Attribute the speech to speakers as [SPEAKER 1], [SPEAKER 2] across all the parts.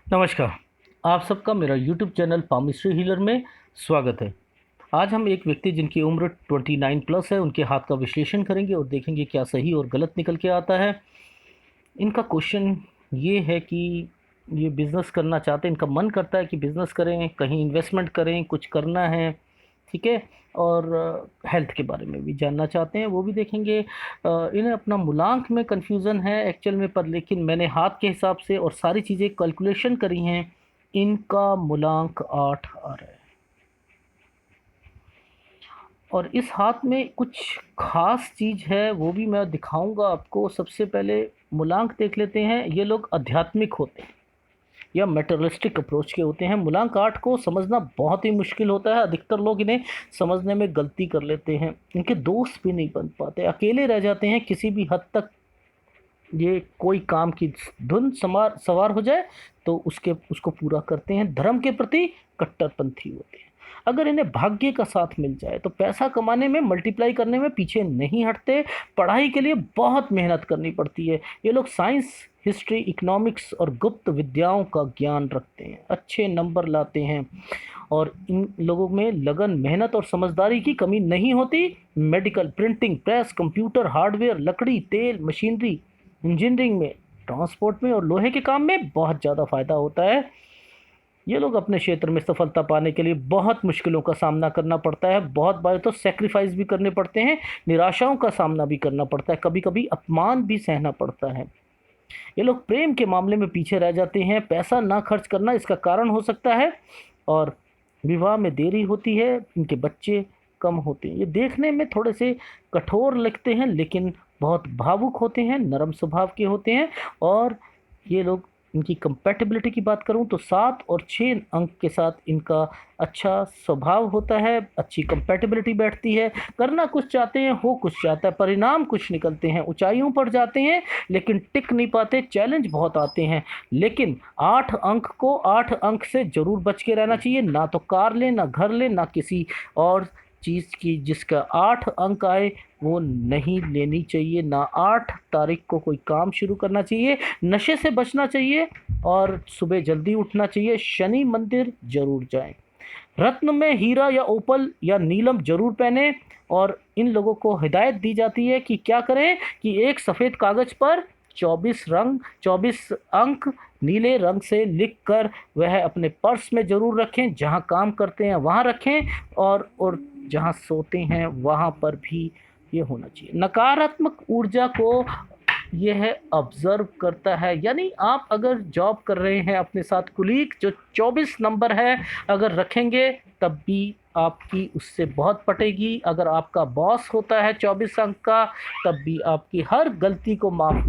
[SPEAKER 1] नमस्कार। आप सबका मेरा यूट्यूब चैनल पामिस्ट्री हीलर में स्वागत है। आज हम एक व्यक्ति जिनकी उम्र 29 प्लस है उनके हाथ का विश्लेषण करेंगे और देखेंगे क्या सही और गलत निकल के आता है। इनका क्वेश्चन ये है कि ये बिज़नेस करना चाहते हैं, इनका मन करता है कि बिज़नेस करें, कहीं इन्वेस्टमेंट करें, कुछ करना है, ठीक है। और हेल्थ के बारे में भी जानना चाहते हैं, वो भी देखेंगे। इन्हें अपना मूलांक में कन्फ्यूज़न है एक्चुअल में, पर लेकिन मैंने हाथ के हिसाब से और सारी चीज़ें कैलकुलेशन करी हैं, इनका मूलांक 8 आ रहा है। और इस हाथ में कुछ खास चीज़ है, वो भी मैं दिखाऊंगा आपको। सबसे पहले मूलांक देख लेते हैं। ये लोग आध्यात्मिक होते हैं या मेटरलिस्टिक अप्रोच के होते हैं। मूलांक 8 को समझना बहुत ही मुश्किल होता है। अधिकतर लोग इन्हें समझने में गलती कर लेते हैं, इनके दोस्त भी नहीं बन पाते, अकेले रह जाते हैं। किसी भी हद तक ये कोई काम की धुन सवार हो जाए तो उसको पूरा करते हैं। धर्म के प्रति कट्टरपंथी होते हैं। अगर इन्हें भाग्य का साथ मिल जाए तो पैसा कमाने में, मल्टीप्लाई करने में पीछे नहीं हटते। पढ़ाई के लिए बहुत मेहनत करनी पड़ती है। ये लोग साइंस, हिस्ट्री, इकोनॉमिक्स और गुप्त विद्याओं का ज्ञान रखते हैं, अच्छे नंबर लाते हैं और इन लोगों में लगन, मेहनत और समझदारी की कमी नहीं होती। Medical, printing press, computer, hardware, लकड़ी, तेल, मशीनरी, इंजीनियरिंग में, ट्रांसपोर्ट में और लोहे के काम में बहुत ज़्यादा फायदा होता है। ये लोग अपने क्षेत्र में सफलता पाने के लिए बहुत मुश्किलों का सामना करना पड़ता है। बहुत बार तो सेक्रीफाइस भी करने पड़ते हैं, निराशाओं का सामना भी करना पड़ता है, कभी कभी अपमान भी सहना पड़ता है। ये लोग प्रेम के मामले में पीछे रह जाते हैं। पैसा ना खर्च करना इसका कारण हो सकता है। और विवाह में देरी होती है, इनके बच्चे कम होते हैं। ये देखने में थोड़े से कठोर लगते हैं लेकिन बहुत भावुक होते हैं, नरम स्वभाव के होते हैं। और ये लोग, इनकी कंपैटिबिलिटी की बात करूं तो 7 और 6 अंक के साथ इनका अच्छा स्वभाव होता है, अच्छी कंपैटिबिलिटी बैठती है। करना कुछ चाहते हैं, हो कुछ चाहता है, परिणाम कुछ निकलते हैं, ऊंचाइयों पर जाते हैं लेकिन टिक नहीं पाते, चैलेंज बहुत आते हैं। लेकिन 8 अंक को 8 अंक से ज़रूर बच के रहना चाहिए। ना तो कार लें, ना घर लें, ना किसी और चीज़ की जिसका 8 अंक आए वो नहीं लेनी चाहिए। ना 8 तारीख को कोई काम शुरू करना चाहिए। नशे से बचना चाहिए और सुबह जल्दी उठना चाहिए। शनि मंदिर जरूर जाएं। रत्न में हीरा या ओपल या नीलम जरूर पहने। और इन लोगों को हिदायत दी जाती है कि क्या करें, कि एक सफ़ेद कागज़ पर 24 अंक नीले रंग से लिखकर वह अपने पर्स में ज़रूर रखें। जहां काम करते हैं वहां रखें और जहां सोते हैं वहां पर भी ये होना चाहिए। नकारात्मक ऊर्जा को यह ऑब्जर्व करता है, यानी आप अगर जॉब कर रहे हैं, अपने साथ कुलीग जो 24 नंबर है अगर रखेंगे तब भी आपकी उससे बहुत पटेगी। अगर आपका बॉस होता है 24 अंक का तब भी आपकी हर गलती को माफ़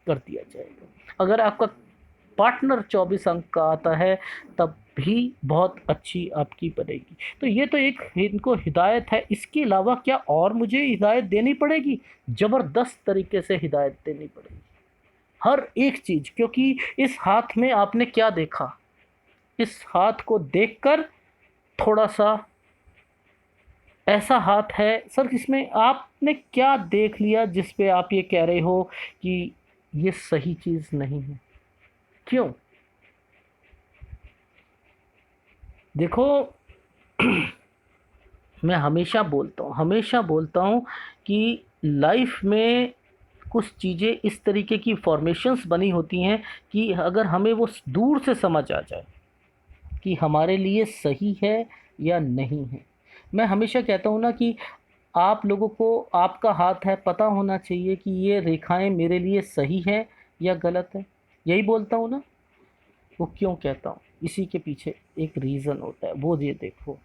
[SPEAKER 1] कर दिया जाएगा। अगर आपका पार्टनर 24 अंक का आता है तब भी बहुत अच्छी आपकी बनेगी। तो ये तो एक इनको हिदायत है। इसके अलावा क्या और मुझे हिदायत देनी पड़ेगी? ज़बरदस्त तरीके से हिदायत देनी पड़ेगी, हर एक चीज़। क्योंकि इस हाथ में आपने क्या देखा, इस हाथ को देखकर थोड़ा सा ऐसा हाथ है सर, इसमें आपने क्या देख लिया जिस पे आप ये कह रहे हो कि ये सही चीज़ नहीं है? क्यों? देखो, मैं हमेशा बोलता हूँ कि लाइफ में कुछ चीज़ें इस तरीके की फॉर्मेशंस बनी होती हैं कि अगर हमें वो दूर से समझ आ जाए कि हमारे लिए सही है या नहीं है। मैं हमेशा कहता हूँ ना कि आप लोगों को आपका हाथ है, पता होना चाहिए कि ये रेखाएं मेरे लिए सही है या गलत है। यही बोलता हूँ ना। वो क्यों कहता हूँ, इसी के पीछे एक रीज़न होता है, वो ये देखो।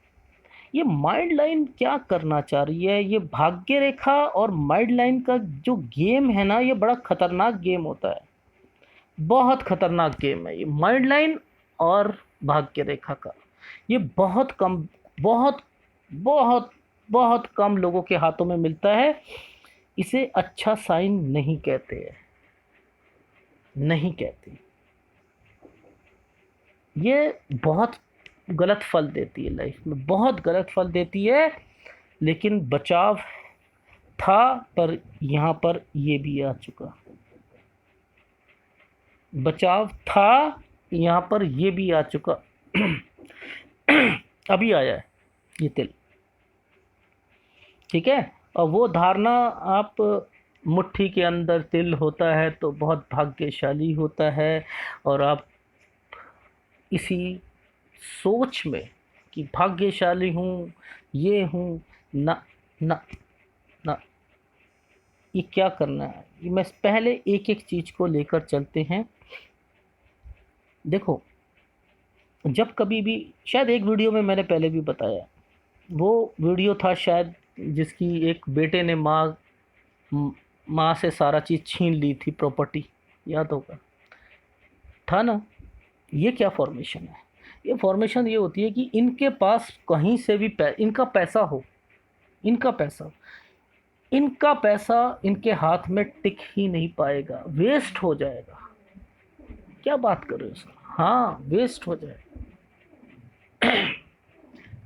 [SPEAKER 1] ये माइल्ड लाइन क्या करना चाह रही है? ये भाग्य रेखा और माइल्ड लाइन का जो गेम है ना, ये बड़ा खतरनाक गेम होता है। बहुत खतरनाक गेम है ये माइल्ड लाइन और भाग्य रेखा का। ये बहुत बहुत बहुत कम लोगों के हाथों में मिलता है। इसे अच्छा साइन नहीं कहते हैं, नहीं कहते। ये बहुत गलत फल देती है, लाइफ में बहुत गलत फल देती है। लेकिन बचाव था, पर यहाँ पर ये भी आ चुका। बचाव था यहाँ पर ये भी आ चुका अभी आया है ये तिल, ठीक है। और वो धारणा, आप मुट्ठी के अंदर तिल होता है तो बहुत भाग्यशाली होता है, और आप इसी सोच में कि भाग्यशाली हूँ, ये हूँ, ना ना ना, ये क्या करना है, ये मैं पहले एक एक चीज़ को लेकर चलते हैं। देखो, जब कभी भी, शायद एक वीडियो में मैंने पहले भी बताया, वो वीडियो था शायद जिसकी एक बेटे ने माँ से सारा चीज़ छीन ली थी, प्रॉपर्टी, याद होगा, था ना। ये क्या फॉर्मेशन है? ये फॉर्मेशन ये होती है कि इनके पास कहीं से भी इनका पैसा हो, इनका पैसा, इनका पैसा इनके हाथ में टिक ही नहीं पाएगा, वेस्ट हो जाएगा। क्या बात कर रहे हो सर? हाँ, वेस्ट हो जाएगा।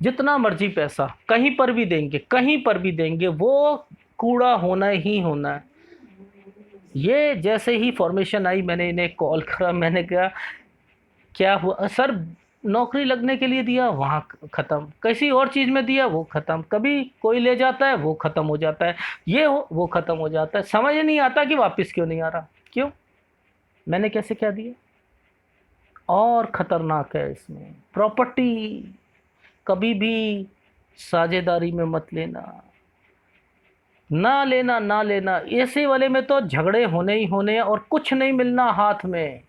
[SPEAKER 1] जितना मर्जी पैसा कहीं पर भी देंगे, कहीं पर भी देंगे, वो कूड़ा होना ही होना है। ये जैसे ही फॉर्मेशन आई, मैंने इन्हें कॉल करा, मैंने कहा क्या हुआ सर? नौकरी लगने के लिए दिया, वहाँ ख़त्म, किसी और चीज़ में दिया, वो ख़त्म, कभी कोई ले जाता है, वो ख़त्म हो जाता है, ये हो वो ख़त्म हो जाता है, समझ नहीं आता कि वापस क्यों नहीं आ रहा, क्यों, मैंने कैसे क्या दिया। और ख़तरनाक है इसमें प्रॉपर्टी, कभी भी साझेदारी में मत लेना, ना लेना, ना लेना। ऐसे वाले में तो झगड़े होने ही होने हैं और कुछ नहीं मिलना हाथ में।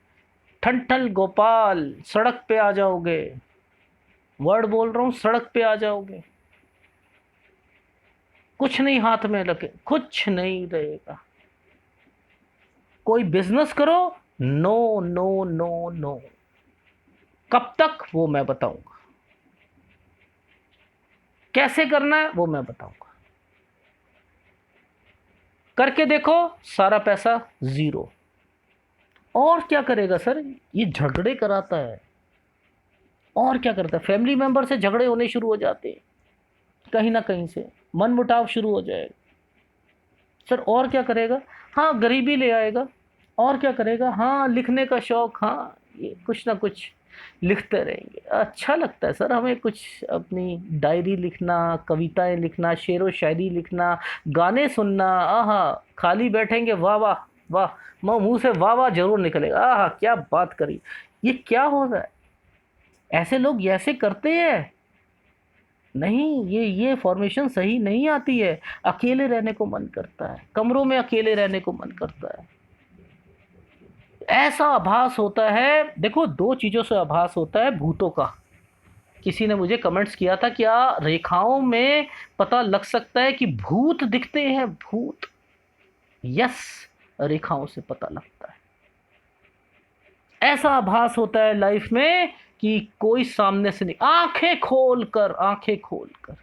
[SPEAKER 1] ठन गोपाल, सड़क पे आ जाओगे, वर्ड बोल रहा हूँ, सड़क पे आ जाओगे, कुछ नहीं हाथ में लगे, कुछ नहीं रहेगा। कोई बिजनेस करो, नो नो नो नो, कब तक वो मैं बताऊंगा, कैसे करना है वो मैं बताऊंगा। करके देखो, सारा पैसा ज़ीरो। और क्या करेगा सर? ये झगड़े कराता है, और क्या करता है, फैमिली मेंबर से झगड़े होने शुरू हो जाते हैं, कहीं ना कहीं से मनमुटाव शुरू हो जाएगा सर। और क्या करेगा? हाँ, गरीबी ले आएगा। और क्या करेगा? हाँ, लिखने का शौक, हाँ, ये कुछ ना कुछ लिखते रहेंगे। अच्छा लगता है सर हमें कुछ अपनी डायरी लिखना, कविताएं लिखना, शेर व शायरी लिखना, गाने सुनना। आहा, खाली बैठेंगे, वाह वाह वाह, मुंह से वाह वाह जरूर निकलेगा। आहा, क्या बात करी, ये क्या हो रहा है? ऐसे लोग ऐसे करते हैं? नहीं, ये फॉर्मेशन सही नहीं आती है। अकेले रहने को मन करता है, कमरों में अकेले रहने को मन करता है। ऐसा आभास होता है, देखो दो चीज़ों से आभास होता है भूतों का। किसी ने मुझे कमेंट्स किया था, क्या रेखाओं में पता लग सकता है कि भूत दिखते हैं? भूत, यस, रेखाओं से पता लगता है। ऐसा आभास होता है लाइफ में कि कोई सामने से नहीं, आंखें खोलकर, आंखें खोलकर।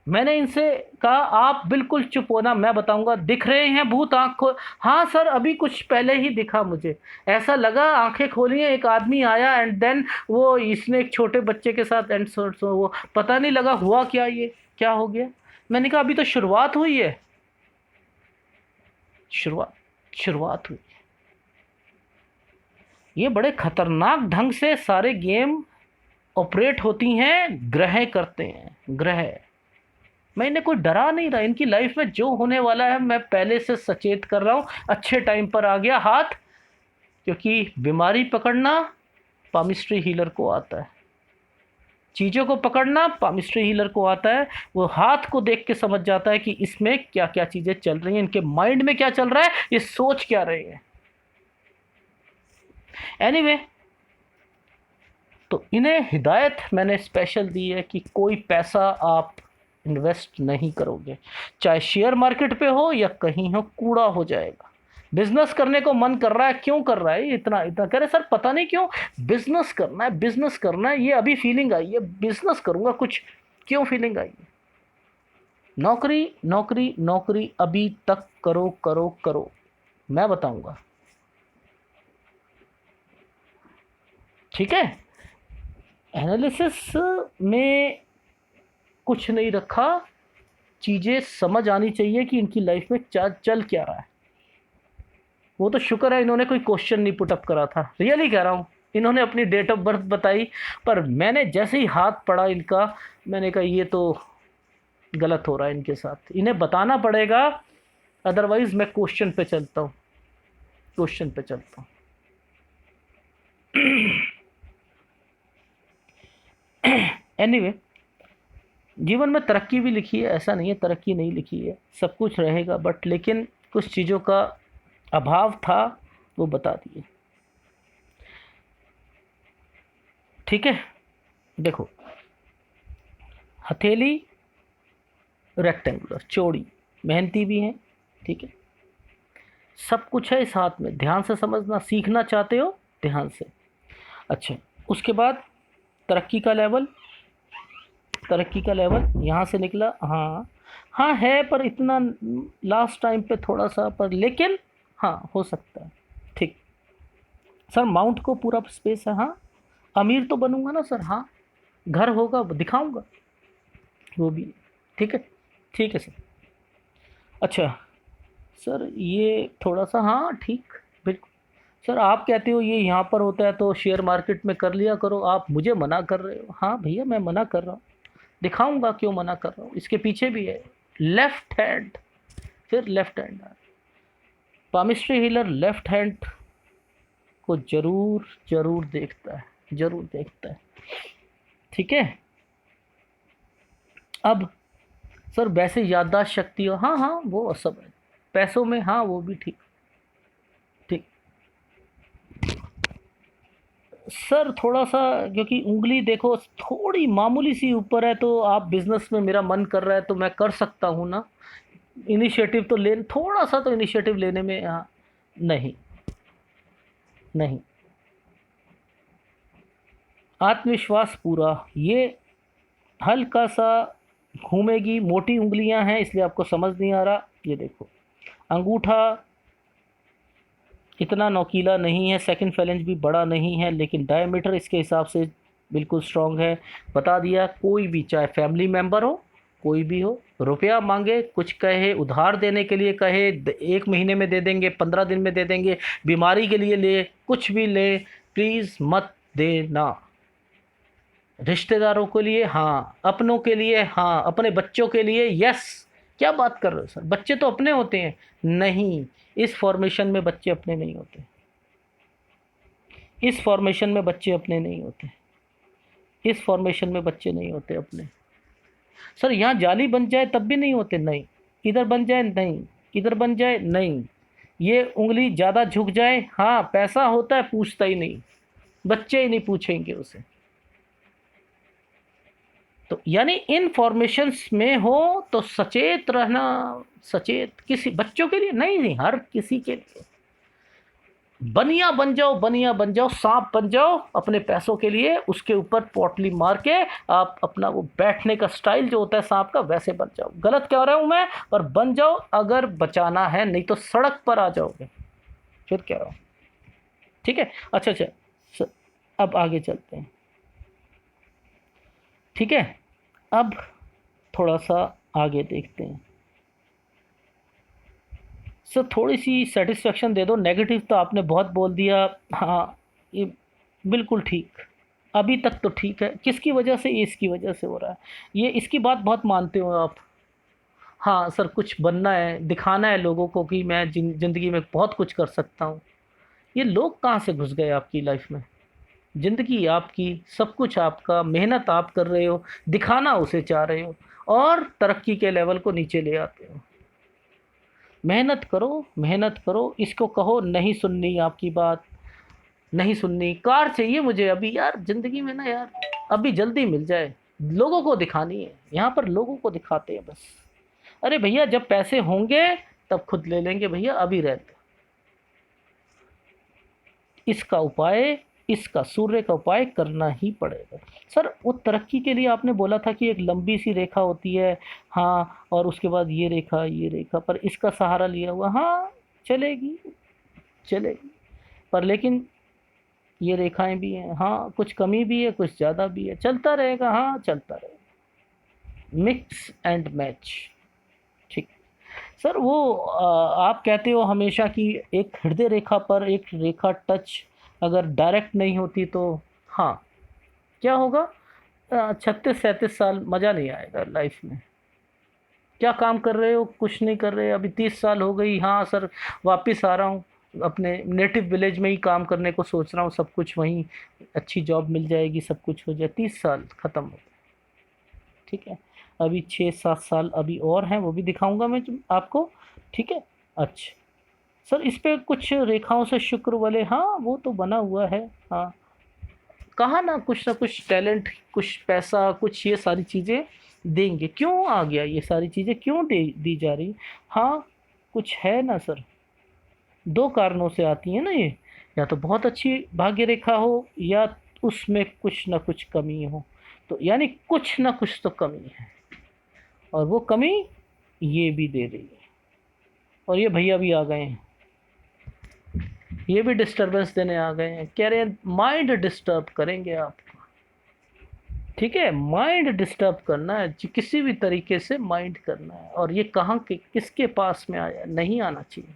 [SPEAKER 1] मैंने इनसे कहा आप बिल्कुल चुप होना, मैं बताऊंगा। दिख रहे हैं भूत? आंख खो, हाँ सर, अभी कुछ पहले ही दिखा मुझे, ऐसा लगा, आंखें खोली हैं, एक आदमी आया एंड देन वो इसने एक छोटे बच्चे के साथ एंड सो वो पता नहीं लगा हुआ क्या, ये क्या हो गया। मैंने कहा अभी तो शुरुआत हुई है, शुरुआत शुरुआत हुई। ये बड़े खतरनाक ढंग से सारे गेम ऑपरेट होती हैं, ग्रह करते हैं, ग्रह। मैं इन्हें कोई डरा नहीं रहा, इनकी लाइफ में जो होने वाला है मैं पहले से सचेत कर रहा हूँ। अच्छे टाइम पर आ गया हाथ, क्योंकि बीमारी पकड़ना पामिस्ट्री हीलर को आता है, चीज़ों को पकड़ना पामिस्ट्री हीलर को आता है। वो हाथ को देख के समझ जाता है कि इसमें क्या क्या चीज़ें चल रही हैं, इनके माइंड में क्या चल रहा है, ये सोच क्या रहे हैं। एनीवे, तो इन्हें हिदायत मैंने स्पेशल दी है कि कोई पैसा आप इन्वेस्ट नहीं करोगे, चाहे शेयर मार्केट पे हो या कहीं हो, कूड़ा हो जाएगा। बिजनेस करने को मन कर रहा है, क्यों कर रहा है? इतना इतना कह रहे सर पता नहीं क्यों, बिजनेस करना है, बिजनेस करना है, ये अभी फीलिंग आई है, बिजनेस करूंगा कुछ, क्यों फीलिंग आई है? नौकरी नौकरी नौकरी अभी तक करो करो करो, मैं बताऊंगा, ठीक है। एनालिसिस में कुछ नहीं रखा, चीज़ें समझ आनी चाहिए कि इनकी लाइफ में चल क्या रहा है। वो तो शुक्र है इन्होंने कोई क्वेश्चन नहीं पुटअप करा था, रियली कह रहा हूँ। इन्होंने अपनी डेट ऑफ बर्थ बताई, पर मैंने जैसे ही हाथ पड़ा इनका, मैंने कहा ये तो गलत हो रहा है इनके साथ, इन्हें बताना पड़ेगा, अदरवाइज मैं क्वेश्चन पे चलता हूँ, क्वेश्चन पे चलता हूँ। एनीवे जीवन में तरक्की भी लिखी है, ऐसा नहीं है तरक्की नहीं लिखी है, सब कुछ रहेगा, बट लेकिन कुछ चीज़ों का अभाव था, वो बता दिए। ठीक है, देखो हथेली रेक्टेंगुलर चौड़ी, मेहनती भी है, ठीक है, सब कुछ है इस हाथ में, ध्यान से समझना, सीखना चाहते हो ध्यान से। अच्छा, उसके बाद तरक्की का लेवल, तरक्की का लेवल यहाँ से निकला, हाँ हाँ है, पर इतना लास्ट टाइम पे थोड़ा सा, पर लेकिन हाँ हो सकता है। ठीक सर, माउंट को पूरा स्पेस है, हाँ अमीर तो बनूंगा ना सर, हाँ घर होगा दिखाऊंगा वो भी, ठीक है, ठीक है सर। अच्छा सर ये थोड़ा सा, हाँ ठीक, बिल्कुल सर, आप कहते हो ये यहाँ पर होता है तो शेयर मार्केट में कर लिया करो, आप मुझे मना कर रहे हो, हाँ भैया मैं मना कर रहा हूँ, दिखाऊंगा क्यों मना कर रहा हूँ, इसके पीछे भी है लेफ्ट हैंड, फिर left hand, palmistry healer left hand को जरूर जरूर देखता है, जरूर देखता है, ठीक है। अब सर वैसे याददाश्त शक्ति हो, हाँ हाँ वो सब है, पैसों में हाँ वो भी ठीक, ठीक सर थोड़ा सा, क्योंकि उंगली देखो थोड़ी मामूली सी ऊपर है, तो आप बिजनेस में मेरा मन कर रहा है तो मैं कर सकता हूँ ना, इनिशिएटिव तो ले, थोड़ा सा तो इनिशिएटिव लेने में, हाँ नहीं, नहीं आत्मविश्वास पूरा, ये हल्का सा घूमेगी, मोटी उंगलियां हैं इसलिए आपको समझ नहीं आ रहा, ये देखो अंगूठा इतना नोकीला नहीं है, सेकंड फेलेंज भी बड़ा नहीं है, लेकिन डायमीटर इसके हिसाब से बिल्कुल स्ट्रांग है, बता दिया। कोई भी चाहे फैमिली मेम्बर हो, कोई भी हो, रुपया मांगे, कुछ कहे, उधार देने के लिए कहे, 1 महीने में दे देंगे, 15 दिन में दे देंगे, बीमारी के लिए ले, कुछ भी ले, प्लीज़ मत देना। रिश्तेदारों के लिए हाँ, अपनों के लिए हाँ, अपने बच्चों के लिए यस। क्या बात कर रहे हो सर, बच्चे तो अपने होते हैं, नहीं, इस फॉर्मेशन में बच्चे अपने नहीं होते, इस फॉर्मेशन में बच्चे अपने नहीं होते, इस फॉर्मेशन में बच्चे नहीं होते अपने। सर यहाँ जाली बन जाए तब भी नहीं होते, नहीं, इधर बन जाए नहीं, इधर बन जाए नहीं, ये उंगली ज़्यादा झुक जाए, हाँ पैसा होता है, पूछता ही नहीं, बच्चे ही नहीं पूछेंगे उसे। तो यानी इन फॉर्मेशंस में हो तो सचेत रहना, सचेत किसी बच्चों के लिए नहीं, नहीं हर किसी के लिए, बनिया बन जाओ, बनिया बन जाओ, सांप बन जाओ अपने पैसों के लिए, उसके ऊपर पोटली मार के आप अपना वो बैठने का स्टाइल जो होता है सांप का, वैसे बन जाओ। गलत कह रहा हूँ मैं, पर बन जाओ अगर बचाना है, नहीं तो सड़क पर आ जाओगे, फिर कह रहा हूँ, ठीक है। अच्छा अच्छा अब आगे चलते हैं, ठीक है, अब थोड़ा सा आगे देखते हैं। सर थोड़ी सी सेटिस्फेक्शन दे दो, नेगेटिव तो आपने बहुत बोल दिया, हाँ ये बिल्कुल ठीक, अभी तक तो ठीक है, किसकी वजह से, ये इसकी वजह से हो रहा है, ये इसकी बात बहुत मानते हो आप, हाँ सर कुछ बनना है, दिखाना है लोगों को कि मैं ज़िंदगी में बहुत कुछ कर सकता हूँ। ये लोग कहाँ से घुस गए आपकी लाइफ में, ज़िंदगी आपकी, सब कुछ आपका, मेहनत आप कर रहे हो, दिखाना उसे चाह रहे हो, और तरक्की के लेवल को नीचे ले आते हो। मेहनत करो, मेहनत करो, इसको कहो नहीं सुननी आपकी बात, नहीं सुननी, कार चाहिए मुझे अभी यार, ज़िंदगी में ना यार अभी जल्दी मिल जाए, लोगों को दिखानी है, यहाँ पर लोगों को दिखाते हैं बस, अरे भैया जब पैसे होंगे तब खुद ले लेंगे भैया, अभी रहते। इसका उपाय, इसका सूर्य का उपाय करना ही पड़ेगा। सर वो तरक्की के लिए आपने बोला था कि एक लंबी सी रेखा होती है, हाँ और उसके बाद ये रेखा, ये रेखा, पर इसका सहारा लिया हुआ, हाँ चलेगी, चलेगी, पर लेकिन ये रेखाएं भी हैं, हाँ कुछ कमी भी है, कुछ ज़्यादा भी है, चलता रहेगा, हाँ चलता रहेगा, मिक्स एंड मैच, ठीक। सर वो आप कहते हो हमेशा कि एक हृदय रेखा पर एक रेखा टच अगर डायरेक्ट नहीं होती तो हाँ, क्या होगा? 36-37 साल मज़ा नहीं आएगा लाइफ में। क्या काम कर रहे हो? कुछ नहीं कर रहे, अभी 30 साल हो गई, हाँ सर वापस आ रहा हूँ अपने नेटिव विलेज में ही काम करने को सोच रहा हूँ, सब कुछ वहीं अच्छी जॉब मिल जाएगी, सब कुछ हो जाए, 30 साल ख़त्म हो गए। ठीक है, अभी 6-7 साल अभी और हैं, वो भी दिखाऊंगा मैं आपको। ठीक है। अच्छा सर, इस पे कुछ रेखाओं से शुक्र वाले, हाँ वो तो बना हुआ है। हाँ, कहा ना कुछ टैलेंट, कुछ पैसा, कुछ ये सारी चीज़ें देंगे। क्यों आ गया ये सारी चीज़ें, क्यों दे दी जा रही? हाँ, कुछ है ना सर, दो कारणों से आती है ना ये, या तो बहुत अच्छी भाग्य रेखा हो या उसमें कुछ ना कुछ कमी हो। तो यानी कुछ ना कुछ तो कमी है, और वो कमी ये भी दे रही है। और ये भैया भी आ गए हैं, ये भी डिस्टरबेंस देने आ गए हैं, कह रहे हैं माइंड डिस्टर्ब करेंगे आप। ठीक है, माइंड डिस्टर्ब करना है किसी भी तरीके से, माइंड करना है। और ये कहाँ के किसके पास में आया? नहीं आना चाहिए,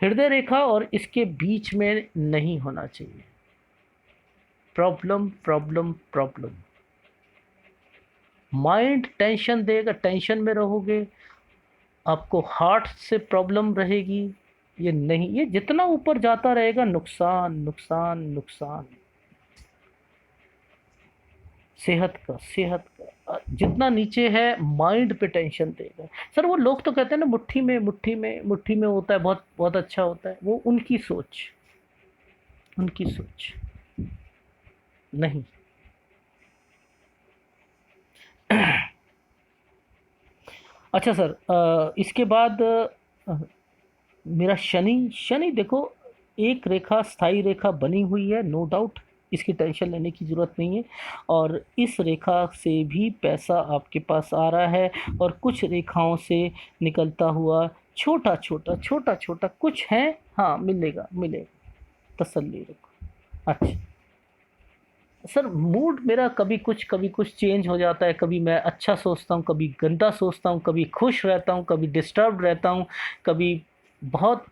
[SPEAKER 1] हृदय रेखा और इसके बीच में नहीं होना चाहिए। Problem problem problem, mind tension देगा, टेंशन में रहोगे, आपको हार्ट से प्रॉब्लम रहेगी। ये नहीं, ये जितना ऊपर जाता रहेगा नुकसान नुकसान नुकसान, सेहत का जितना नीचे है माइंड पे टेंशन देगा। सर वो लोग तो कहते हैं ना मुट्ठी में होता है, बहुत बहुत अच्छा होता है, वो उनकी सोच नहीं। अच्छा सर, इसके बाद मेरा शनि, शनि देखो, एक रेखा स्थायी रेखा बनी हुई है, नो डाउट, इसकी टेंशन लेने की ज़रूरत नहीं है। और इस रेखा से भी पैसा आपके पास आ रहा है, और कुछ रेखाओं से निकलता हुआ छोटा छोटा कुछ है। हाँ, मिलेगा मिलेगा, तसल्ली रखो। अच्छा सर, मूड मेरा कभी कुछ चेंज हो जाता है, कभी मैं अच्छा सोचता हूँ, कभी गंदा सोचता हूँ, कभी खुश रहता हूँ, कभी डिस्टर्ब रहता हूँ, कभी बहुत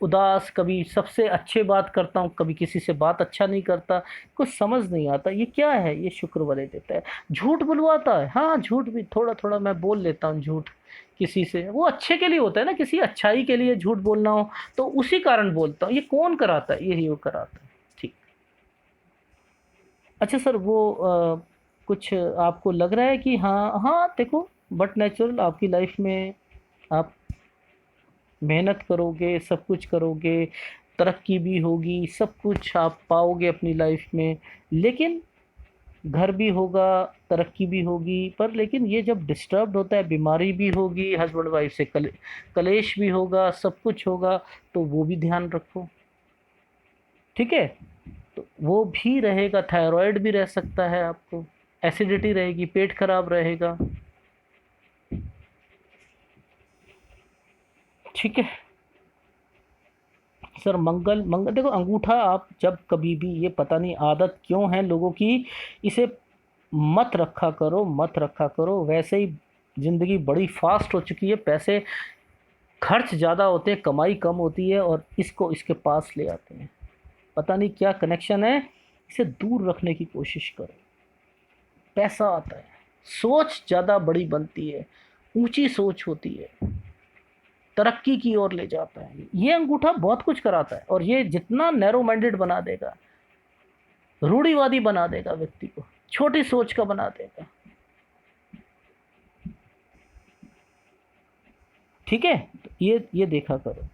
[SPEAKER 1] उदास, कभी सबसे अच्छे बात करता हूँ, कभी किसी से बात अच्छा नहीं करता। कुछ समझ नहीं आता ये क्या है, ये शुक्र वाले देता है। झूठ बुलवाता है, हाँ झूठ भी थोड़ा थोड़ा मैं बोल लेता हूँ झूठ किसी से, वो अच्छे के लिए होता है ना, किसी अच्छाई के लिए झूठ बोलना हो तो उसी कारण बोलता हूँ। ये कौन कराता है? ये कराता है। ठीक। अच्छा सर, वो कुछ आपको लग रहा है कि हाँ हाँ देखो, बट नेचुरल आपकी लाइफ में आप मेहनत करोगे, सब कुछ करोगे, तरक्की भी होगी, सब कुछ आप पाओगे अपनी लाइफ में, लेकिन घर भी होगा, तरक्की भी होगी, पर लेकिन ये जब डिस्टर्ब्ड होता है, बीमारी भी होगी, हस्बैंड वाइफ से कलेश भी होगा, सब कुछ होगा, तो वो भी ध्यान रखो। ठीक है, तो वो भी रहेगा, थायराइड भी रह सकता है आपको, एसिडिटी रहेगी, पेट खराब रहेगा। ठीक है सर, मंगल मंगल देखो, अंगूठा आप जब कभी भी, ये पता नहीं आदत क्यों है लोगों की, इसे मत रखा करो। वैसे ही ज़िंदगी बड़ी फास्ट हो चुकी है, पैसे खर्च ज़्यादा होते हैं, कमाई कम होती है, और इसको इसके पास ले आते हैं। पता नहीं क्या कनेक्शन है, इसे दूर रखने की कोशिश करो। पैसा आता है, सोच ज़्यादा बड़ी बनती है, ऊंची सोच होती है, तरक्की की ओर ले जाता है। ये अंगूठा बहुत कुछ कराता है, और ये जितना नैरो माइंडेड बना देगा, रूढ़िवादी बना देगा व्यक्ति को, छोटी सोच का बना देगा। ठीक है, तो ये देखा करो।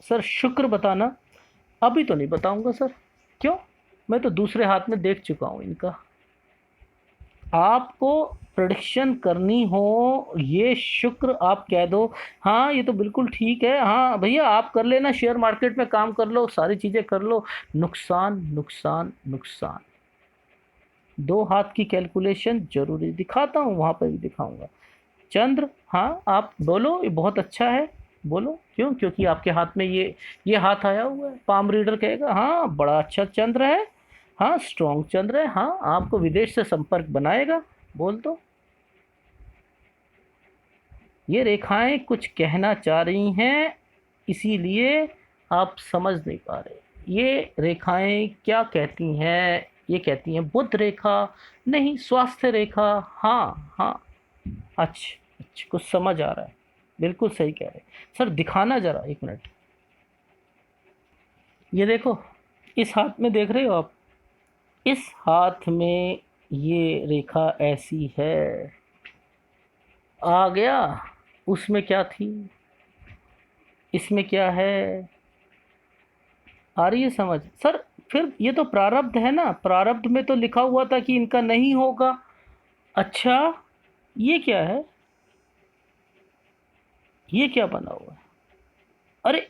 [SPEAKER 1] सर शुक्र बताना, अभी तो नहीं बताऊंगा सर। क्यों? मैं तो दूसरे हाथ में देख चुका हूँ इनका। आपको प्रेडिक्शन करनी हो, ये शुक्र आप कह दो, हाँ ये तो बिल्कुल ठीक है, हाँ भैया आप कर लेना, शेयर मार्केट में काम कर लो, सारी चीज़ें कर लो, नुकसान नुकसान नुकसान। दो हाथ की कैलकुलेशन जरूरी, दिखाता हूँ, वहाँ पर भी दिखाऊंगा। चंद्र, हाँ आप बोलो, ये बहुत अच्छा है, बोलो क्यों? क्योंकि आपके हाथ में ये हाथ आया हुआ है, पाम रीडर कहेगा हाँ बड़ा अच्छा चंद्र है, हाँ स्ट्रॉन्ग चंद्र है, हाँ आपको विदेश से संपर्क बनाएगा, बोल दो। ये रेखाएं कुछ कहना चाह रही हैं, इसीलिए आप समझ नहीं पा रहे। ये रेखाएं क्या कहती हैं? ये कहती हैं बुध रेखा, नहीं स्वास्थ्य रेखा। हाँ हाँ, अच्छा अच्छा, कुछ समझ आ रहा है, बिल्कुल सही कह रहे हैं सर। दिखाना ज़रा, एक मिनट। ये देखो, इस हाथ में देख रहे हो आप? इस हाथ में ये रेखा ऐसी है। आ गया? उसमें क्या थी, इसमें क्या है? आ रही है समझ सर? फिर ये तो प्रारब्ध है ना, प्रारब्ध में तो लिखा हुआ था कि इनका नहीं होगा। अच्छा, ये क्या है? ये क्या बना हुआ है? अरे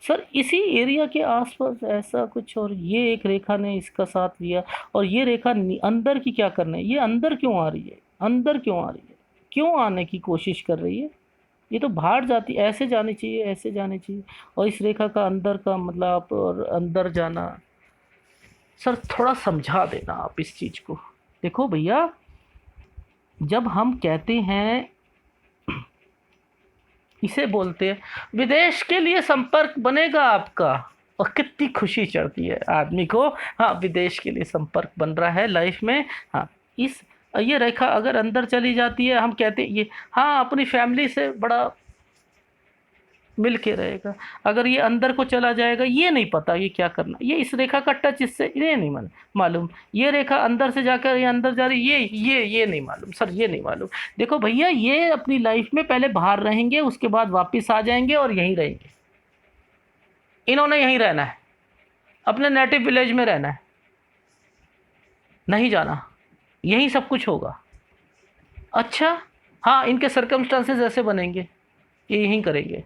[SPEAKER 1] सर, इसी एरिया के आसपास ऐसा कुछ, और ये एक रेखा ने इसका साथ दिया, और ये रेखा अंदर की क्या करना है? ये अंदर क्यों आ रही है? अंदर क्यों आ रही है? क्यों आने की कोशिश कर रही है? ये तो बाहर जाती, ऐसे जानी चाहिए, ऐसे जानी चाहिए। और इस रेखा का अंदर का मतलब, और अंदर जाना। सर थोड़ा समझा देना आप इस चीज़ को। देखो भैया, जब हम कहते हैं, इसे बोलते हैं विदेश के लिए संपर्क बनेगा आपका, और कितनी खुशी चढ़ती है आदमी को। हाँ, विदेश के लिए संपर्क बन रहा है लाइफ में। हाँ, इस ये रेखा अगर अंदर चली जाती है, हम कहते हैं ये, हाँ अपनी फैमिली से बड़ा मिल के रहेगा। अगर ये अंदर को चला जाएगा, ये नहीं पता ये क्या करना। ये इस रेखा का टच इससे ये नहीं मालूम। ये रेखा अंदर से जाकर ये अंदर जा रही, ये नहीं मालूम सर, ये नहीं मालूम। देखो भैया, ये अपनी लाइफ में पहले बाहर रहेंगे, उसके बाद वापस आ जाएंगे और यहीं रहेंगे। इन्होंने यहीं रहना है, अपने नेटिव विलेज में रहना है, नहीं जाना, यहीं सब कुछ होगा। अच्छा, हाँ, इनके सर्कमस्टांसेस ऐसे बनेंगे, ये यहीं करेंगे।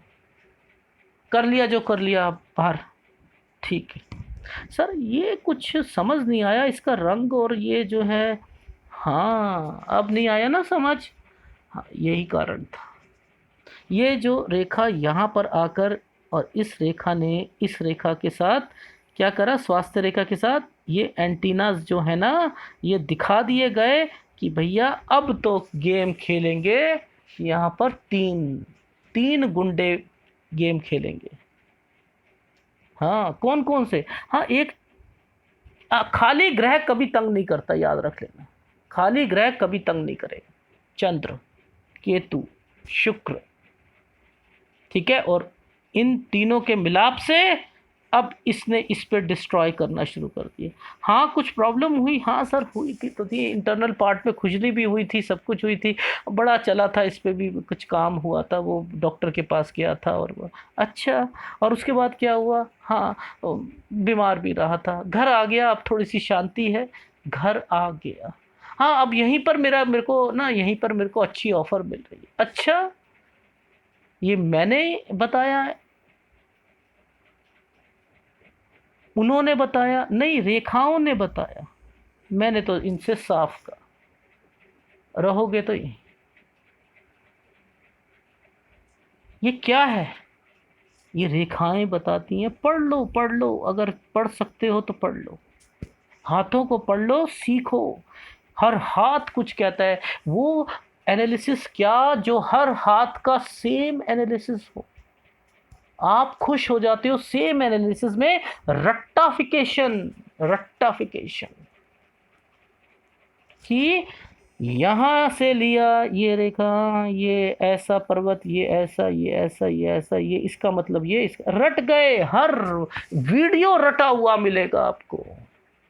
[SPEAKER 1] कर लिया जो कर लिया बाहर, ठीक है। सर ये कुछ समझ नहीं आया, इसका रंग और ये जो है। हाँ, अब नहीं आया ना समझ। हाँ, यही कारण था। ये जो रेखा यहाँ पर आकर, और इस रेखा ने इस रेखा के साथ क्या करा, स्वास्थ्य रेखा के साथ ये एंटीनास जो है ना, ये दिखा दिए गए कि भैया अब तो गेम खेलेंगे। यहाँ पर तीन तीन गुंडे गेम खेलेंगे। हाँ, कौन कौन से? हाँ, एक खाली ग्रह कभी तंग नहीं करता, याद रख लेना। खाली ग्रह कभी तंग नहीं करेगा। चंद्र, केतु, शुक्र, ठीक है। और इन तीनों के मिलाप से अब इसने इस पे डिस्ट्रॉय करना शुरू कर दिया। हाँ, कुछ प्रॉब्लम हुई, हाँ सर हुई थी, तो थी इंटरनल पार्ट में खुजली भी हुई थी, सब कुछ हुई थी, बड़ा चला था, इस पे भी कुछ काम हुआ था, वो डॉक्टर के पास गया था, और वो अच्छा। और उसके बाद क्या हुआ? हाँ, बीमार भी रहा था, घर आ गया, अब थोड़ी सी शांति है, घर आ गया। हाँ, अब यहीं पर मेरे को ना, यहीं पर मेरे को अच्छी ऑफर मिल रही है। अच्छा, ये मैंने बताया है? उन्होंने बताया? नहीं, रेखाओं ने बताया। मैंने तो इनसे साफ कहा, रहोगे तो ये क्या है? ये रेखाएं बताती हैं, पढ़ लो पढ़ लो, अगर पढ़ सकते हो तो पढ़ लो, हाथों को पढ़ लो, सीखो। हर हाथ कुछ कहता है, वो एनालिसिस क्या, जो हर हाथ का सेम एनालिसिस हो। आप खुश हो जाते हो सेम एनालिसिस में। रट्टाफिकेशन, रट्टाफिकेशन कि यहाँ से लिया ये रेखा, ये ऐसा पर्वत, ये ऐसा, ये ऐसा, ये ऐसा, ये इसका मतलब ये, इसका रट गए। हर वीडियो रटा हुआ मिलेगा आपको,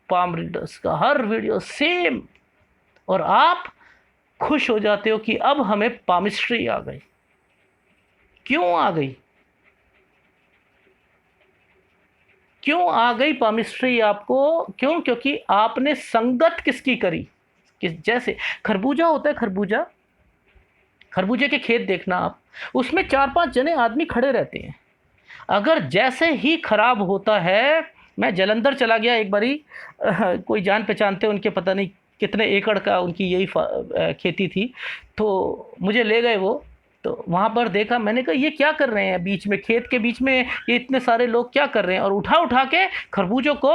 [SPEAKER 1] पाम रीडर्स का हर वीडियो सेम। और आप खुश हो जाते हो कि अब हमें पामिस्ट्री आ गई। क्यों आ गई? क्यों आ गई पामिस्ट्री आपको? क्यों? क्योंकि आपने संगत किसकी करी? जैसे खरबूजा होता है, खरबूजा, खरबूजे के खेत देखना आप, उसमें 4-5 जने आदमी खड़े रहते हैं। अगर जैसे ही खराब होता है, मैं जलंधर चला गया एक बारी, कोई जान पहचानते उनके, पता नहीं कितने एकड़ का उनकी यही खेती थी, तो मुझे ले गए वो। तो वहाँ पर देखा, मैंने कहा ये क्या कर रहे हैं बीच में, खेत के बीच में ये इतने सारे लोग क्या कर रहे हैं? और उठा उठा के खरबूजों को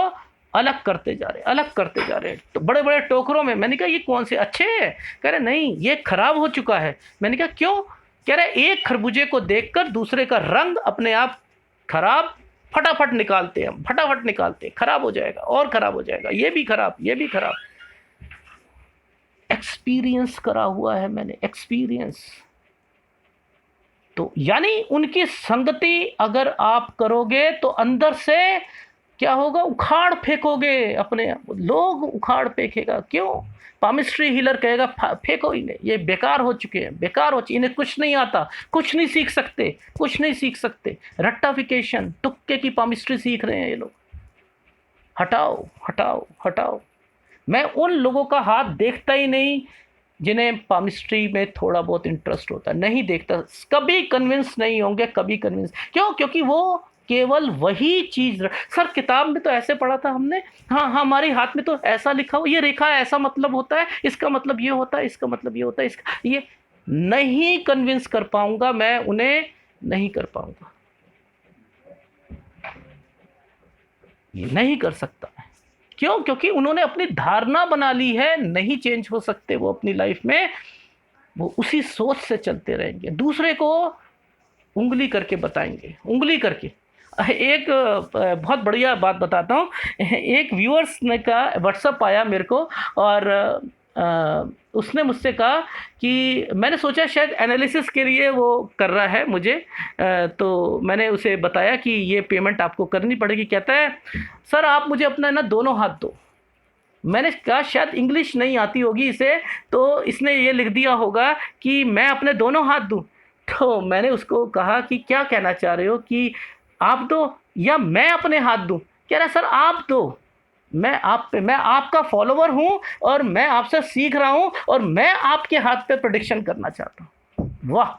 [SPEAKER 1] अलग करते जा रहे, अलग करते जा रहे, तो बड़े बड़े टोकरों में। मैंने कहा ये कौन से अच्छे हैं? कह रहे नहीं ये खराब हो चुका है। मैंने कहा क्यों? कह रहे एक खरबूजे को देखकर दूसरे का रंग अपने आप खराब, फटाफट निकालते हैं, फटाफट निकालते हैं, खराब हो जाएगा और खराब हो जाएगा, ये भी खराब, ये भी खराब। एक्सपीरियंस करा हुआ है मैंने, एक्सपीरियंस। तो यानी उनकी संगति अगर आप करोगे तो अंदर से क्या होगा? उखाड़ फेंकोगे अपने आप, लोग उखाड़ फेंकेगा। क्यों? पामिस्ट्री हीलर कहेगा फेंको ही नहीं, ये बेकार हो चुके हैं, बेकार हो चुके, इन्हें कुछ नहीं आता, कुछ नहीं सीख सकते, कुछ नहीं सीख सकते। रट्टाफिकेशन, तुक्के की पामिस्ट्री सीख रहे हैं ये लोग। हटाओ हटाओ हटाओ। मैं उन लोगों का हाथ देखता ही नहीं जिन्हें पामिस्ट्री में थोड़ा बहुत इंटरेस्ट होता है, नहीं देखता, कभी कन्विंस नहीं होंगे, कभी कन्विंस। क्यों? क्योंकि वो केवल वही चीज। सर किताब में तो ऐसे पढ़ा था हमने, हाँ हाँ हमारे हाथ में तो ऐसा लिखा हो, ये रेखा ऐसा मतलब होता है, इसका मतलब ये होता है, इसका मतलब ये होता है, इसका ये नहीं कन्विंस कर पाऊंगा मैं उन्हें, नहीं कर पाऊंगा, ये नहीं कर सकता। क्यों? क्योंकि उन्होंने अपनी धारणा बना ली है, नहीं चेंज हो सकते वो अपनी लाइफ में, वो उसी सोच से चलते रहेंगे, दूसरे को उंगली करके बताएंगे, उंगली करके। एक बहुत बढ़िया बात बताता हूँ। एक व्यूअर्स ने का व्हाट्सअप आया मेरे को, और उसने मुझसे कहा कि मैंने सोचा शायद एनालिसिस के लिए वो कर रहा है मुझे, तो मैंने उसे बताया कि ये पेमेंट आपको करनी पड़ेगी। कहता है सर आप मुझे अपना ना दोनों हाथ दो। मैंने कहा शायद इंग्लिश नहीं आती होगी इसे, तो इसने ये लिख दिया होगा कि मैं अपने दोनों हाथ दूं। तो मैंने उसको कहा कि क्या कहना चाह रहे हो, कि आप दो या मैं अपने हाथ दूं? कह रहा सर आप दो, मैं आपका फॉलोवर हूं और मैं आपसे सीख रहा हूं और मैं आपके हाथ पे प्रेडिक्शन करना चाहता हूं। वाह,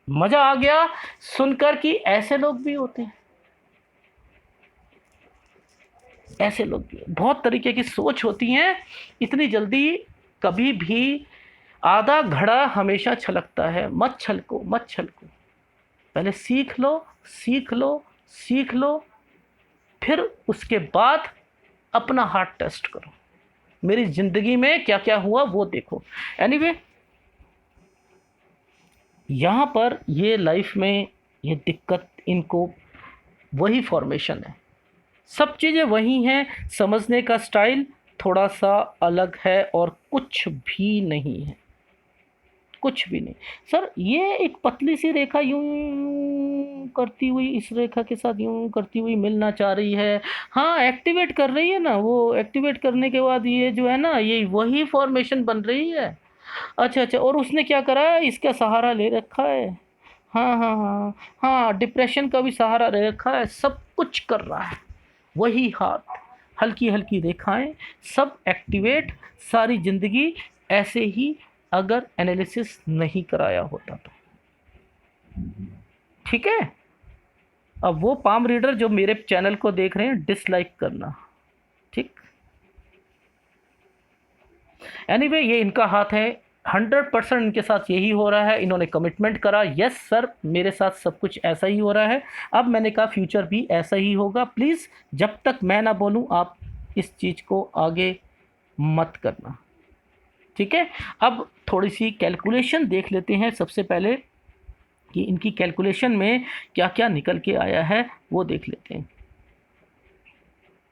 [SPEAKER 1] मजा आ गया सुनकर कि ऐसे लोग भी होते हैं, ऐसे लोग भी, बहुत तरीके की सोच होती हैं। इतनी जल्दी कभी भी आधा घड़ा हमेशा छलकता है, मत छलको, मत छलको। पहले सीख लो, सीख लो, सीख लो, फिर उसके बाद अपना हार्ट टेस्ट करो, मेरी ज़िंदगी में क्या क्या हुआ वो देखो। एनीवे यहाँ पर ये लाइफ में ये दिक्कत इनको वही फॉर्मेशन है, सब चीज़ें वही हैं, समझने का स्टाइल थोड़ा सा अलग है और कुछ भी नहीं है, कुछ भी नहीं। सर ये एक पतली सी रेखा यूं करती हुई इस रेखा के साथ यूं करती हुई मिलना चाह रही है, हाँ एक्टिवेट कर रही है ना, वो एक्टिवेट करने के बाद ये जो है ना ये वही फॉर्मेशन बन रही है। अच्छा अच्छा, और उसने क्या करा है? इसका सहारा ले रखा है। हाँ हाँ हाँ हाँ, डिप्रेशन का भी सहारा ले रखा है, सब कुछ कर रहा है वही हाथ, हल्की हल्की रेखाएं, सब एक्टिवेट, सारी ज़िंदगी ऐसे ही, अगर एनालिसिस नहीं कराया होता तो। ठीक है, अब वो पाम रीडर जो मेरे चैनल को देख रहे हैं डिसलाइक करना, ठीक। एनीवे ये इनका हाथ है, 100% इनके साथ यही हो रहा है। इन्होंने कमिटमेंट करा, यस सर मेरे साथ सब कुछ ऐसा ही हो रहा है। अब मैंने कहा फ्यूचर भी ऐसा ही होगा, प्लीज़ जब तक मैं ना बोलूँ आप इस चीज़ को आगे मत करना, ठीक है। अब थोड़ी सी कैलकुलेशन देख लेते हैं सबसे पहले, कि इनकी कैलकुलेशन में क्या क्या निकल के आया है वो देख लेते हैं,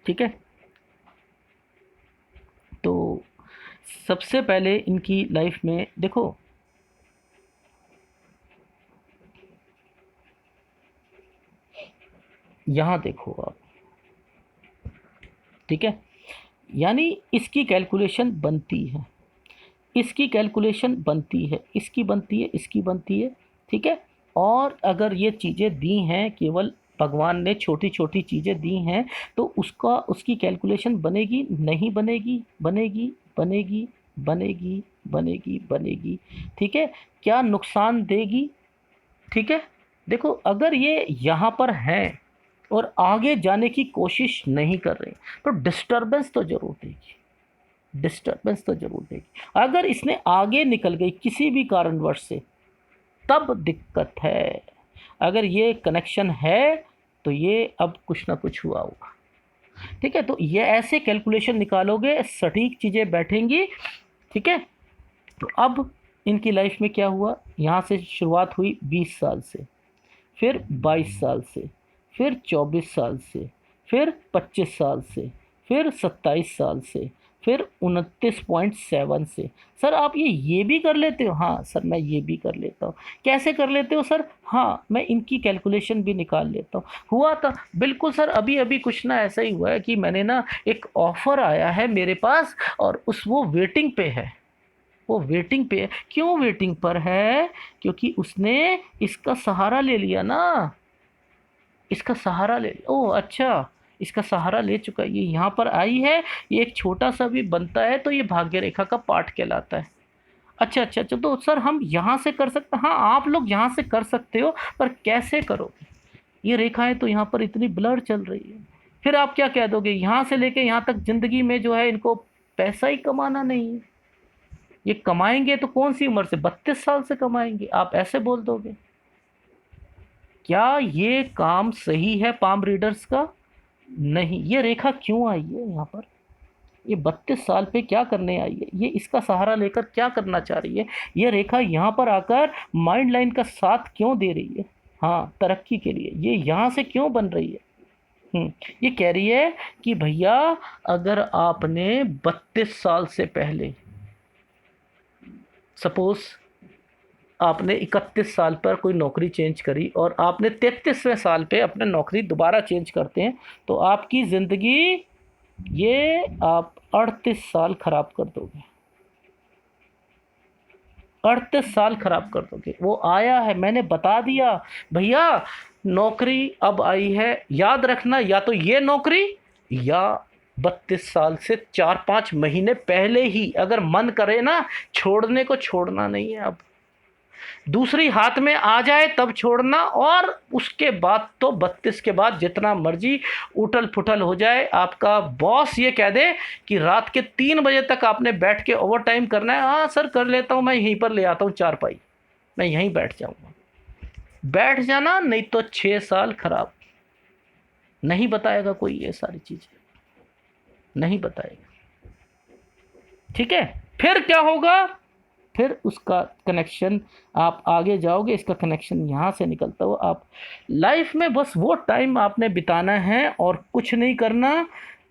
[SPEAKER 1] ठीक है। तो सबसे पहले इनकी लाइफ में देखो, यहाँ देखो आप, ठीक है, यानी इसकी कैलकुलेशन बनती है, इसकी कैलकुलेशन बनती है, इसकी बनती है, इसकी बनती है, ठीक है। और अगर ये चीज़ें दी हैं, केवल भगवान ने छोटी छोटी चीज़ें दी हैं, तो उसका उसकी कैलकुलेशन बनेगी नहीं बनेगी? बनेगी बनेगी बनेगी बनेगी बनेगी, ठीक है। क्या नुकसान देगी? ठीक है। देखो अगर ये यहाँ पर हैं और आगे जाने की कोशिश नहीं कर रहे, तो डिस्टरबेंस तो ज़रूर देगी, डिस्टरबेंस तो ज़रूर देगी। अगर इसने आगे निकल गई किसी भी कारणवश से, तब दिक्कत है। अगर ये कनेक्शन है तो ये अब कुछ ना कुछ हुआ होगा। ठीक है, तो ये ऐसे कैलकुलेशन निकालोगे, सटीक चीज़ें बैठेंगी। ठीक है, तो अब इनकी लाइफ में क्या हुआ, यहाँ से शुरुआत हुई 20 साल से, फिर 22 साल से, फिर 24 साल से, फिर 25 साल से, फिर 27 साल से, फिर 29.7 से। सर आप ये भी कर लेते हो? हाँ सर मैं ये भी कर लेता हूँ। कैसे कर लेते हो सर? हाँ मैं इनकी कैलकुलेशन भी निकाल लेता हूँ। हुआ था बिल्कुल सर, अभी अभी कुछ ना ऐसा ही हुआ है कि मैंने ना, एक ऑफ़र आया है मेरे पास और वो वेटिंग पे है। वो वेटिंग पे है। क्यों वेटिंग पर है? क्योंकि उसने इसका सहारा ले लिया ना, इसका सहारा ले लिया। ओह अच्छा, इसका सहारा ले चुका है, ये यहाँ पर आई है, ये एक छोटा सा भी बनता है तो ये भाग्य रेखा का पार्ट कहलाता है। अच्छा अच्छा अच्छा, तो सर हम यहाँ से कर सकते हैं? हाँ आप लोग यहाँ से कर सकते हो, पर कैसे करोगे? ये रेखाएं तो यहाँ पर इतनी ब्लर चल रही है। फिर आप क्या कह दोगे, यहाँ से लेके यहाँ तक ज़िंदगी में जो है इनको पैसा ही कमाना नहीं है, ये कमाएंगे तो कौन सी उम्र से, 32 साल से कमाएंगे, आप ऐसे बोल दोगे? क्या ये काम सही है पाम रीडर्स का? नहीं। ये रेखा क्यों आई है यहाँ पर? ये 32 साल पे क्या करने आई है? ये इसका सहारा लेकर क्या करना चाह रही है? ये रेखा यहाँ पर आकर माइंड लाइन का साथ क्यों दे रही है? हाँ तरक्की के लिए ये यहाँ से क्यों बन रही है? ये कह रही है कि भैया अगर आपने 32 साल से पहले, सपोज आपने 31 साल पर कोई नौकरी चेंज करी और आपने 33वें साल पे अपने नौकरी दोबारा चेंज करते हैं, तो आपकी ज़िंदगी ये आप 38 साल खराब कर दोगे। 38 साल खराब कर दोगे। वो आया है, मैंने बता दिया भैया नौकरी अब आई है, याद रखना या तो ये नौकरी या 32 साल से 4-5 महीने पहले ही अगर मन करे ना छोड़ने को, छोड़ना नहीं है अब। दूसरी हाथ में आ जाए तब छोड़ना, और उसके बाद तो 32 के बाद जितना मर्जी उठल पुठल हो जाए, आपका बॉस ये कह दे कि रात के 3 बजे तक आपने बैठ के ओवर टाइम करना है, हाँ सर कर लेता हूँ, मैं यहीं पर ले आता हूँ चारपाई, मैं यहीं बैठ जाऊँगा। बैठ जाना, नहीं तो 6 साल खराब। नहीं बताएगा कोई ये सारी चीज़ें, नहीं बताएगा। ठीक है, फिर क्या होगा? फिर उसका कनेक्शन आप आगे जाओगे, इसका कनेक्शन यहाँ से निकलता हुआ आप लाइफ में बस वो टाइम आपने बिताना है और कुछ नहीं करना।